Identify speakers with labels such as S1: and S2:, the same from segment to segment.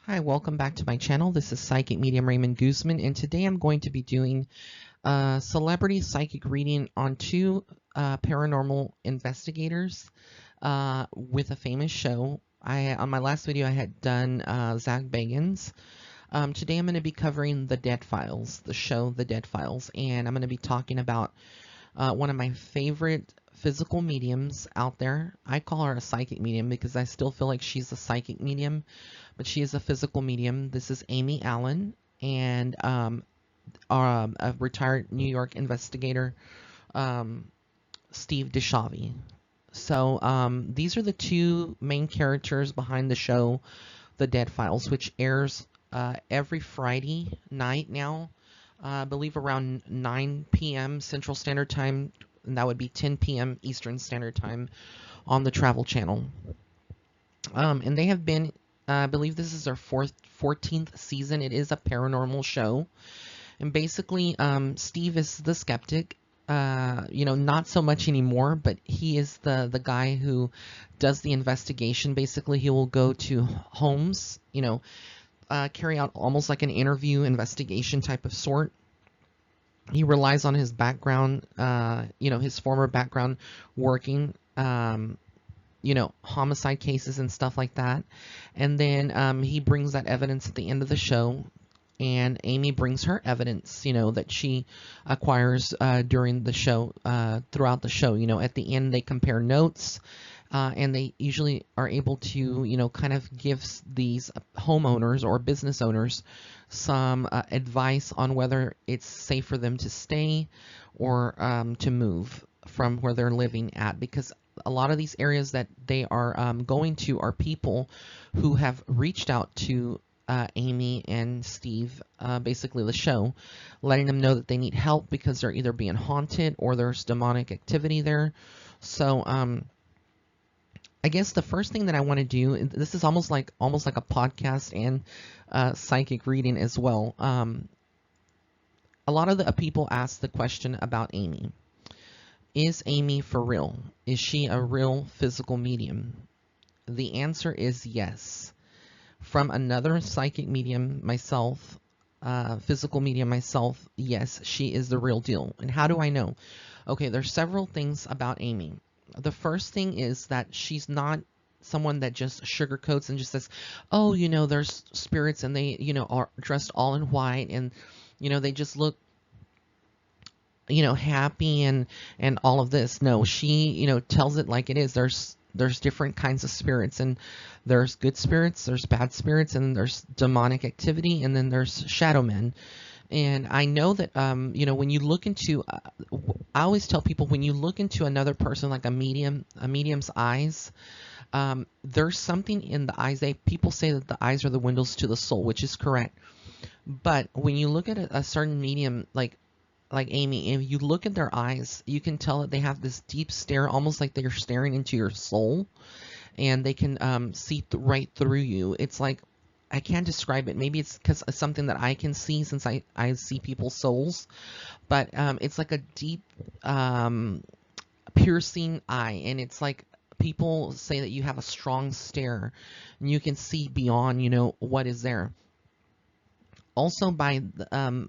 S1: Hi, welcome back to my channel. This is Psychic Medium Raymond Guzman, and today I'm going to be doing a celebrity psychic reading on two paranormal investigators with a famous show. On my last video, I had done Zach Bagans. Today I'm going to be covering The Dead Files, the show The Dead Files, and I'm going to be talking about one of my favorite physical mediums out there. I call her a psychic medium because I still feel like she's a psychic medium, but she is a physical medium. This is Amy Allen, and a retired New York investigator, Steve DeShavi. So these are the two main characters behind the show, The Dead Files, which airs every Friday night now. I believe around 9 p.m. Central Standard Time, and that would be 10 p.m. Eastern Standard Time on the Travel Channel. And they have been, I believe this is their 14th season. It is a paranormal show. And basically, Steve is the skeptic. Not so much anymore, but he is the guy who does the investigation. Basically, he will go to homes, carry out almost like an interview investigation type of sort. He relies on his background, his former background working, homicide cases and stuff like that. And then he brings that evidence at the end of the show. And Amy brings her evidence, that she acquires during the show, throughout the show. At the end, they compare notes. And they usually are able to, kind of give these homeowners or business owners some advice on whether it's safe for them to stay or to move from where they're living at. Because a lot of these areas that they are going to are people who have reached out to Amy and Steve, basically the show, letting them know that they need help because they're either being haunted or there's demonic activity there. So, I guess the first thing that I want to do, and this is almost like a podcast and psychic reading as well. A lot of the people ask the question about Amy. Is Amy for real? Is she a real physical medium? The answer is yes. From another psychic medium myself, physical medium myself, yes, she is the real deal. And how do I know? Okay, there's several things about Amy. The first thing is that she's not someone that just sugarcoats and just says, oh, there's spirits and they, are dressed all in white and, they just look, happy and all of this. No, she, tells it like it is. There's different kinds of spirits, and there's good spirits, there's bad spirits, and there's demonic activity, and then there's shadow men. And I know that, when you look into, I always tell people when you look into another person, like a medium's eyes, there's something in the eyes. People say that the eyes are the windows to the soul, which is correct. But when you look at a certain medium, like Amy, if you look at their eyes, you can tell that they have this deep stare, almost like they're staring into your soul, and they can see right through you. It's like, I can't describe it. Maybe it's because it's something that I can see since I see people's souls. But it's like a deep, piercing eye. And it's like people say that you have a strong stare. And you can see beyond, what is there. Also, by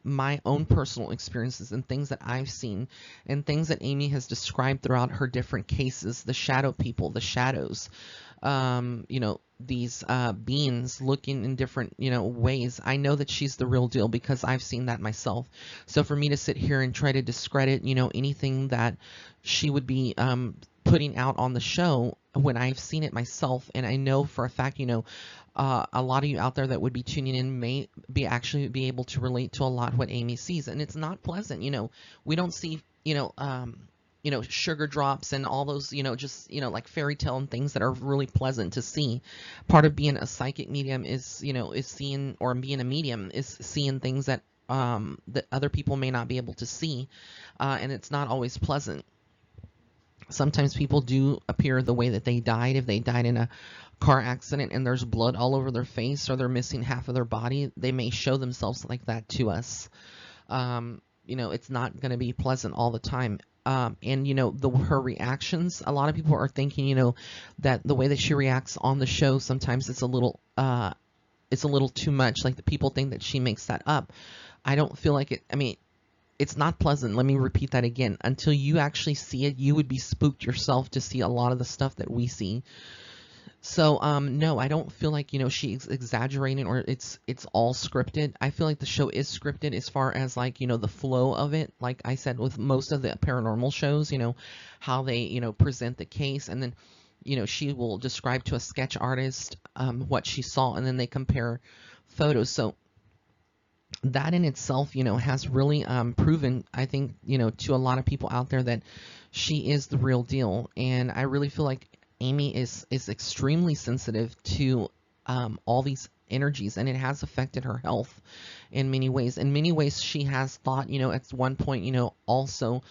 S1: my own personal experiences and things that I've seen and things that Amy has described throughout her different cases, the shadow people, the shadows, these beings looking in different, ways. I know that she's the real deal because I've seen that myself. So for me to sit here and try to discredit, anything that she would be putting out on the show when I've seen it myself, and I know for a fact, a lot of you out there that would be tuning in may actually be able to relate to a lot what Amy sees, and it's not pleasant. We don't see, sugar drops and all those, just, like fairy tale and things that are really pleasant to see. Part of being a psychic medium is, is seeing, or being a medium is seeing things that that other people may not be able to see, and it's not always pleasant. Sometimes people do appear the way that they died. If they died in a car accident and there's blood all over their face, or they're missing half of their body, they may show themselves like that to us. It's not going to be pleasant all the time. And her reactions, a lot of people are thinking, that the way that she reacts on the show, sometimes it's a little it's a little too much. Like the people think that she makes that up. I don't feel like it. I mean, it's not pleasant. Let me repeat that again. Until you actually see it, you would be spooked yourself to see a lot of the stuff that we see. So no, I don't feel like, she's exaggerating or it's all scripted. I feel like the show is scripted as far as like, the flow of it. Like I said, with most of the paranormal shows, how they, present the case, and then, she will describe to a sketch artist what she saw, and then they compare photos. So that in itself, has really proven, I think, to a lot of people out there that she is the real deal. And I really feel like Amy is extremely sensitive to all these energies, and it has affected her health in many ways. In many ways, she has thought, at one point, also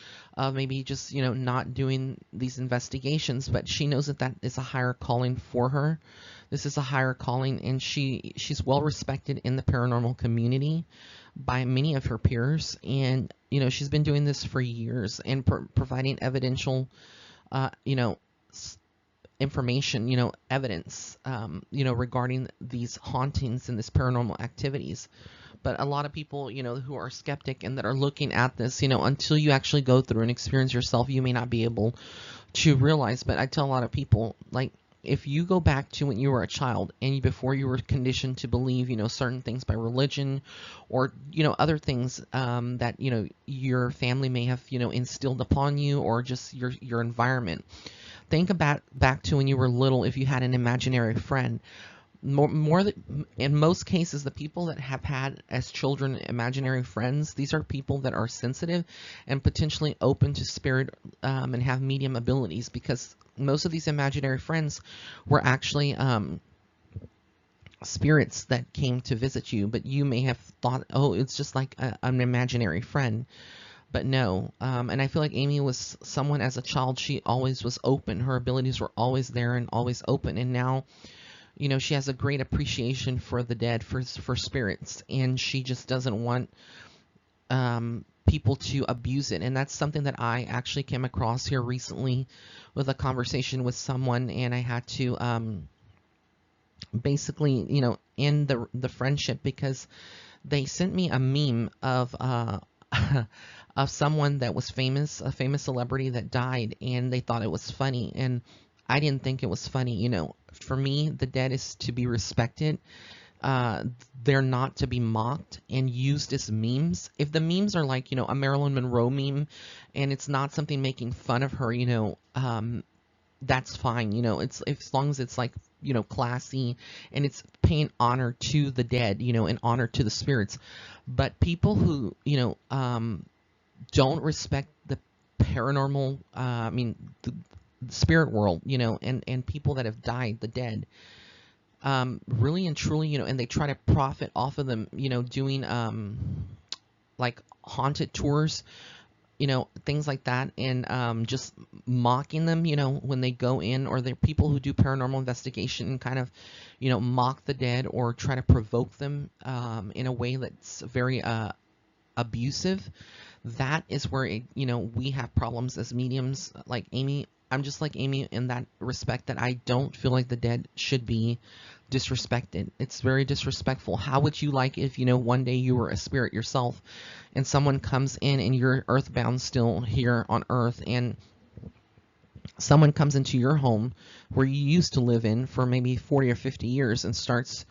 S1: maybe just, not doing these investigations, but she knows that that is a higher calling for her. This is a higher calling, and she's well respected in the paranormal community by many of her peers, and she's been doing this for years and providing evidential, you know, information, evidence, regarding these hauntings and this paranormal activities. But a lot of people, who are skeptic and that are looking at this, until you actually go through and experience yourself, you may not be able to realize. But I tell a lot of people, like, if you go back to when you were a child and before you were conditioned to believe, certain things by religion or, other things that, your family may have, instilled upon you, or just your environment. Think about back to when you were little, if you had an imaginary friend. In most cases, the people that have had as children imaginary friends, these are people that are sensitive and potentially open to spirit, and have medium abilities, because most of these imaginary friends were actually spirits that came to visit you, but you may have thought, oh, it's just like an imaginary friend. But no, and I feel like Amy was someone, as a child, she always was open. Her abilities were always there and always open. And now, she has a great appreciation for the dead, for spirits, and she just doesn't want people to abuse it. And that's something that I actually came across here recently with a conversation with someone, and I had to basically, end the friendship, because they sent me a meme of of someone that was famous, a famous celebrity that died, and they thought it was funny, and I didn't think it was funny. For me, the dead is to be respected. They're not to be mocked and used as memes. If the memes are like, a Marilyn Monroe meme, and it's not something making fun of her, that's fine. It's, as long as it's like, classy, and it's paying honor to the dead, and honor to the spirits. But people who, don't respect the paranormal, the spirit world, and people that have died, the dead, really and truly, and they try to profit off of them, doing like haunted tours, things like that, and just mocking them, when they go in, or they're people who do paranormal investigation and kind of, mock the dead or try to provoke them in a way that's very abusive. That is where we have problems as mediums. Like Amy, I'm just like Amy in that respect, that I don't feel like the dead should be disrespected. It's very disrespectful. How would you like if, one day you were a spirit yourself and someone comes in and you're earthbound still here on earth, and someone comes into your home where you used to live in for maybe 40 or 50 years and starts,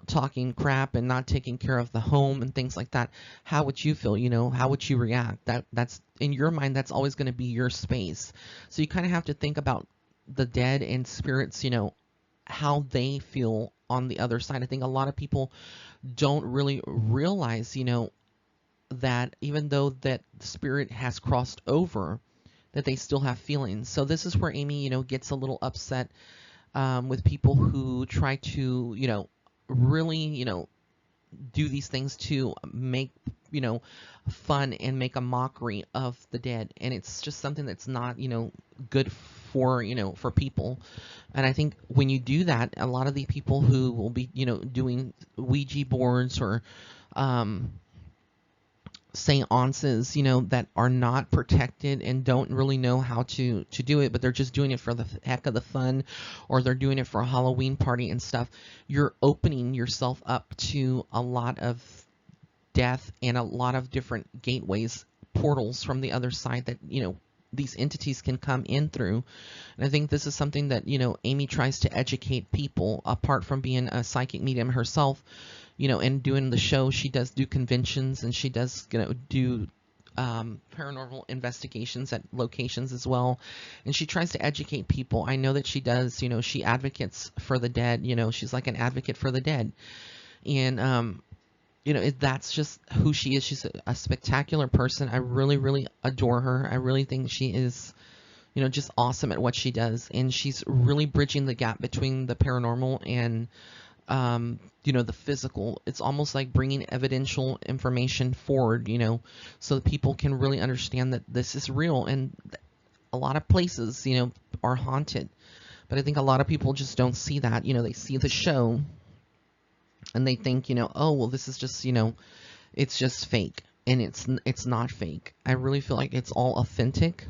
S1: talking crap and not taking care of the home and things like that? How would you feel? How would you react? That's in your mind, that's always going to be your space. So you kind of have to think about the dead and spirits, how they feel on the other side. I think a lot of people don't really realize, that even though that spirit has crossed over, that they still have feelings. So this is where Amy, gets a little upset with people who try to, really, do these things to make, fun and make a mockery of the dead. And it's just something that's not, good for, for people. And I think when you do that, a lot of the people who will be, doing Ouija boards or, seances, that are not protected and don't really know how to do it, but they're just doing it for the heck of the fun, or they're doing it for a Halloween party and stuff. You're opening yourself up to a lot of death and a lot of different gateways, portals from the other side that, these entities can come in through. And I think this is something that, Amy tries to educate people. Apart from being a psychic medium herself, and doing the show, she does do conventions, and she does, do paranormal investigations at locations as well. And she tries to educate people. I know that she does, she advocates for the dead. She's like an advocate for the dead. And, that's just who she is. She's a spectacular person. I really, really adore her. I really think she is, just awesome at what she does. And she's really bridging the gap between the paranormal and, the physical. It's almost like bringing evidential information forward, so that people can really understand that this is real. And a lot of places, are haunted. But I think a lot of people just don't see that. They see the show and they think, oh, well, this is just, it's just fake. And it's not fake. I really feel like it's all authentic.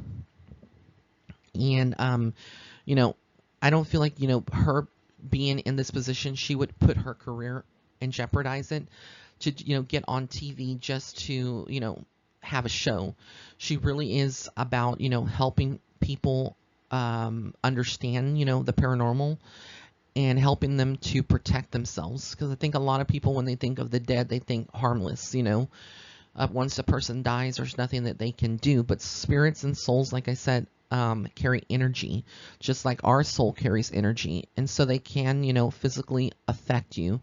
S1: And, I don't feel like, her being in this position, she would put her career and jeopardize it to, get on TV just to, have a show. She really is about, helping people understand, the paranormal, and helping them to protect themselves. Because I think a lot of people, when they think of the dead, they think harmless, once a person dies, there's nothing that they can do. But spirits and souls, like I said, carry energy, just like our soul carries energy. And so they can, physically affect you.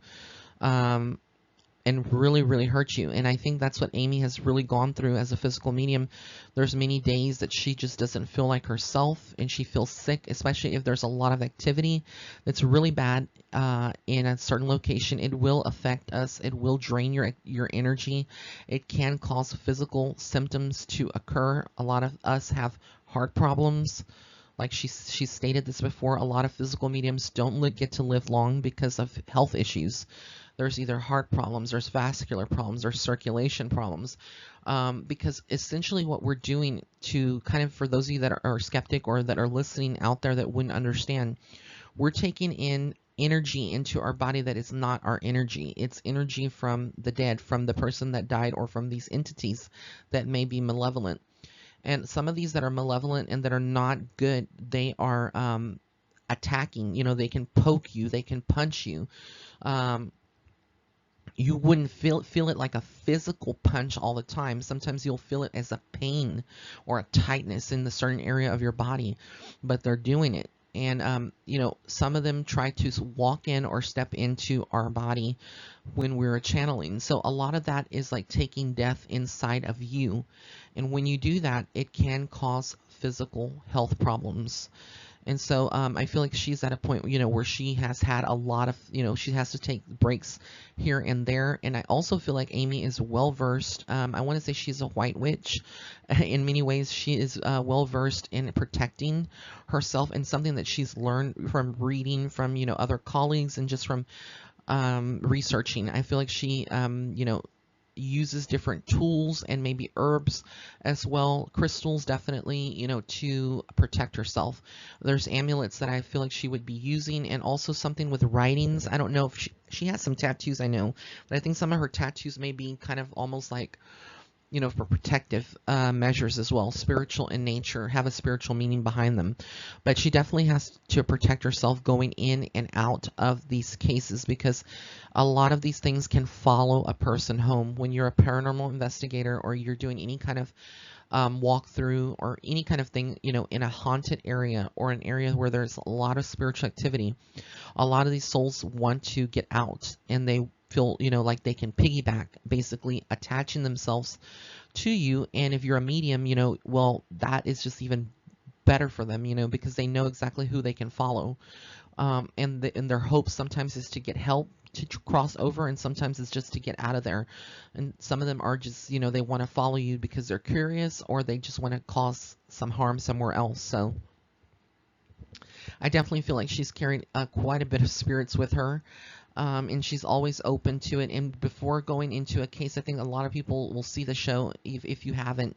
S1: And really, really hurt you. And I think that's what Amy has really gone through as a physical medium. There's many days that she just doesn't feel like herself, and she feels sick, especially if there's a lot of activity that's really bad in a certain location. It will affect us. It will drain your energy. It can cause physical symptoms to occur. A lot of us have heart problems. Like she stated this before, a lot of physical mediums don't get to live long because of health issues. There's either heart problems, there's vascular problems, there's circulation problems. Because essentially what we're doing to kind of, for those of you that are skeptic or that are listening out there that wouldn't understand, we're taking in energy into our body that is not our energy. It's energy from the dead, from the person that died, or from these entities that may be malevolent. And some of these that are malevolent and that are not good, they are attacking. They can poke you, they can punch you. You wouldn't feel it like a physical punch all the time. Sometimes you'll feel it as a pain or a tightness in the certain area of your body, but they're doing it. And, some of them try to walk in or step into our body when we're channeling. So a lot of that is like taking death inside of you. And when you do that, it can cause physical health problems. And so I feel like she's at a point, where she has had a lot of, she has to take breaks here and there. And I also feel like Amy is well-versed. I want to say she's a white witch. In many ways, she is well-versed in protecting herself, and something that she's learned from reading from, other colleagues, and just from researching. I feel like she, uses different tools and maybe herbs as well, crystals definitely, to protect herself. There's amulets that I feel like she would be using, and also something with writings. I don't know if she has some tattoos, I know, but I think some of her tattoos may be kind of almost like, for protective measures as well, spiritual in nature, have a spiritual meaning behind them. But she definitely has to protect herself going in and out of these cases, because a lot of these things can follow a person home. When you're a paranormal investigator, or you're doing any kind of walkthrough or any kind of thing, in a haunted area or an area where there's a lot of spiritual activity, a lot of these souls want to get out, and they feel, like they can piggyback, basically attaching themselves to you. And if you're a medium, well, that is just even better for them, because they know exactly who they can follow. And their hope sometimes is to get help to cross over, and sometimes it's just to get out of there. And some of them are just, they want to follow you because they're curious, or they just want to cause some harm somewhere else. So I definitely feel like she's carrying quite a bit of spirits with her. and she's always open to it. And before going into a case, I think a lot of people will see the show. If you haven't,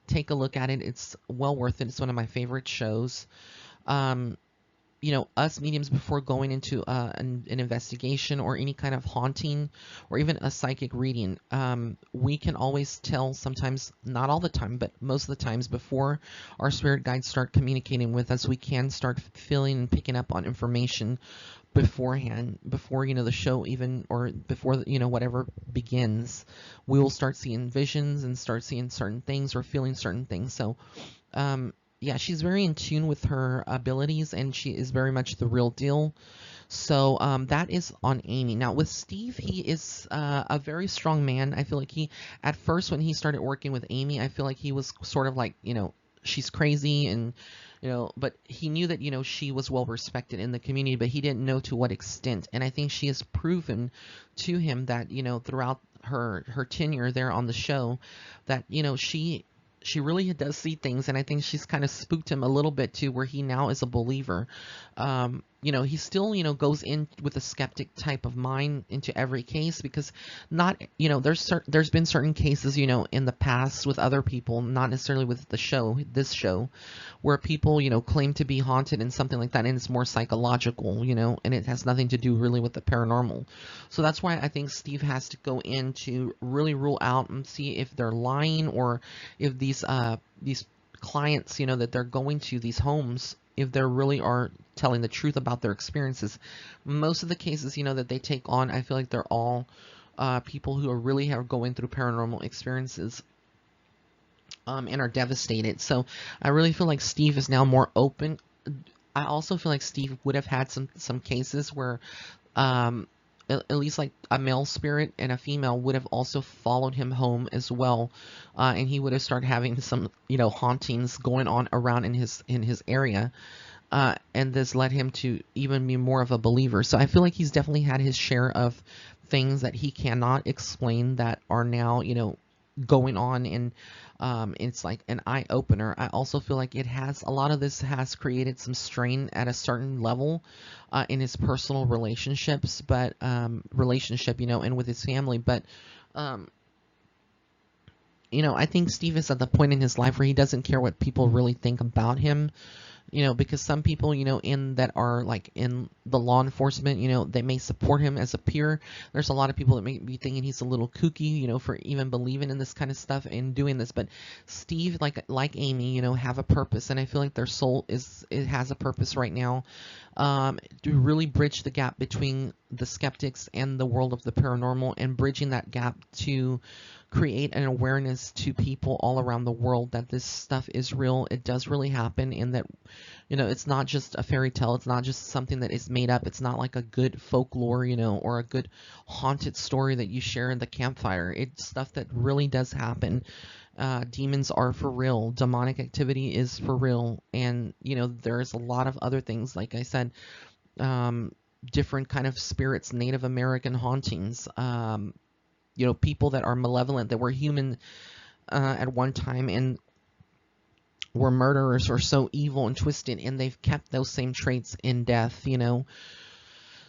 S1: take a look at it. It's well worth it. It's one of my favorite shows. Um, us mediums, before going into an investigation or any kind of haunting or even a psychic reading, we can always tell sometimes, not all the time, but most of the times before our spirit guides start communicating with us, we can start feeling and picking up on information beforehand, before the show even, or before whatever begins. We will start seeing visions and start seeing certain things or feeling certain things. So yeah, she's very in tune with her abilities, and she is very much the real deal. So that is on Amy. Now with Steve, he is a very strong man. I feel like at first when he started working with Amy, I feel like he was sort of like, she's crazy, and but he knew that she was well respected in the community, but he didn't know to what extent. And I think she has proven to him that throughout her tenure there on the show, that she really does see things, and I think she's kind of spooked him a little bit too, where he now is a believer. He still, goes in with a skeptic type of mind into every case, because not, there's been certain cases, in the past with other people, not necessarily with this show, where people, claim to be haunted and something like that, and it's more psychological, and it has nothing to do really with the paranormal. So that's why I think Steve has to go in to really rule out and see if they're lying, or if these clients, that they're going to these homes, if they really are telling the truth about their experiences. Most of the cases, that they take on, I feel like they're all people who are really going through paranormal experiences, and are devastated. So I really feel like Steve is now more open. I also feel like Steve would have had some cases where at least like a male spirit and a female would have also followed him home as well, and he would have started having some hauntings going on around in his area, and this led him to even be more of a believer. So I feel like he's definitely had his share of things that he cannot explain that are now going on, and it's like an eye-opener. I also feel like a lot of this has created some strain at a certain level in his personal relationships, but and with his family. But I think Steve is at the point in his life where he doesn't care what people really think about him. Because some people, in that are like in the law enforcement, they may support him as a peer. There's a lot of people that may be thinking he's a little kooky, for even believing in this kind of stuff and doing this. But Steve, like Amy, have a purpose, and I feel like their soul has a purpose right now, to really bridge the gap between the skeptics and the world of the paranormal, and bridging that gap to create an awareness to people all around the world that this stuff is real. It does really happen, and that it's not just a fairy tale. It's not just something that is made up. It's not like a good folklore, or a good haunted story that you share in the campfire. It's stuff that really does happen. Demons are for real. Demonic activity is for real. And there's a lot of other things, like I said, different kind of spirits, Native American hauntings, people that are malevolent, that were human at one time and were murderers, or so evil and twisted, and they've kept those same traits in death.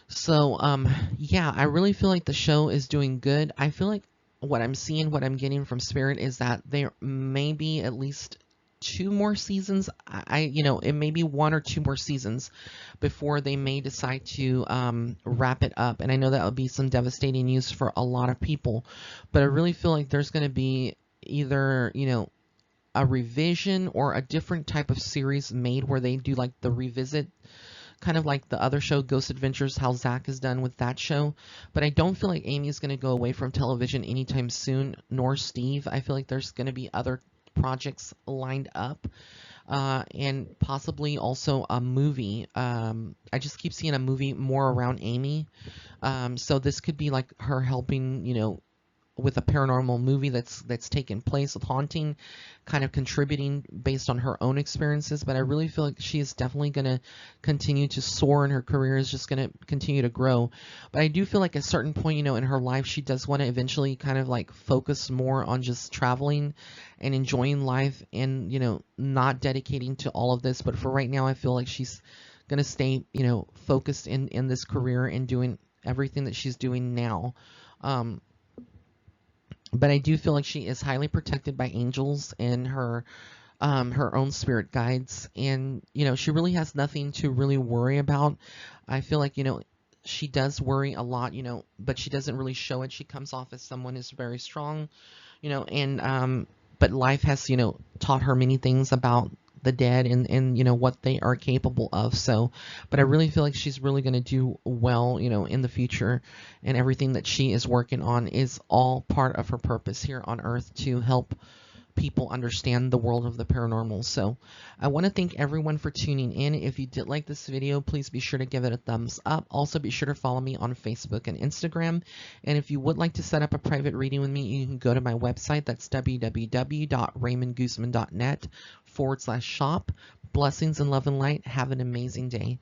S1: So yeah, I really feel like the show is doing good. I feel like what I'm seeing, what I'm getting from Spirit, is that there may be at least 2 more seasons. It may be 1 or 2 more seasons before they may decide to wrap it up. And I know that would be some devastating news for a lot of people, but I really feel like there's going to be either, a revision or a different type of series made, where they do like the revisit, kind of like the other show, Ghost Adventures, how Zach has done with that show. But I don't feel like Amy is going to go away from television anytime soon, nor Steve. I feel like there's going to be other projects lined up, and possibly also a movie. I just keep seeing a movie more around Amy, so this could be like her helping, with a paranormal movie that's taken place with haunting, kind of contributing based on her own experiences. But I really feel like she is definitely going to continue to soar, and her career is just going to continue to grow. But I do feel like at a certain point, in her life, she does want to eventually kind of like focus more on just traveling and enjoying life, and not dedicating to all of this. But for right now, I feel like she's going to stay focused in this career and doing everything that she's doing now. Um, but I do feel like she is highly protected by angels and her own spirit guides, and she really has nothing to really worry about. I feel like she does worry a lot, but she doesn't really show it. She comes off as someone who's very strong, and but life has taught her many things about the dead and what they are capable of. So but I really feel like she's really going to do well in the future, and everything that she is working on is all part of her purpose here on earth to help people understand the world of the paranormal. So I want to thank everyone for tuning in. If you did like this video, please be sure to give it a thumbs up. Also be sure to follow me on Facebook and Instagram. And if you would like to set up a private reading with me, you can go to my website. That's www.raymondguzman.net/shop. Blessings and love and light. Have an amazing day.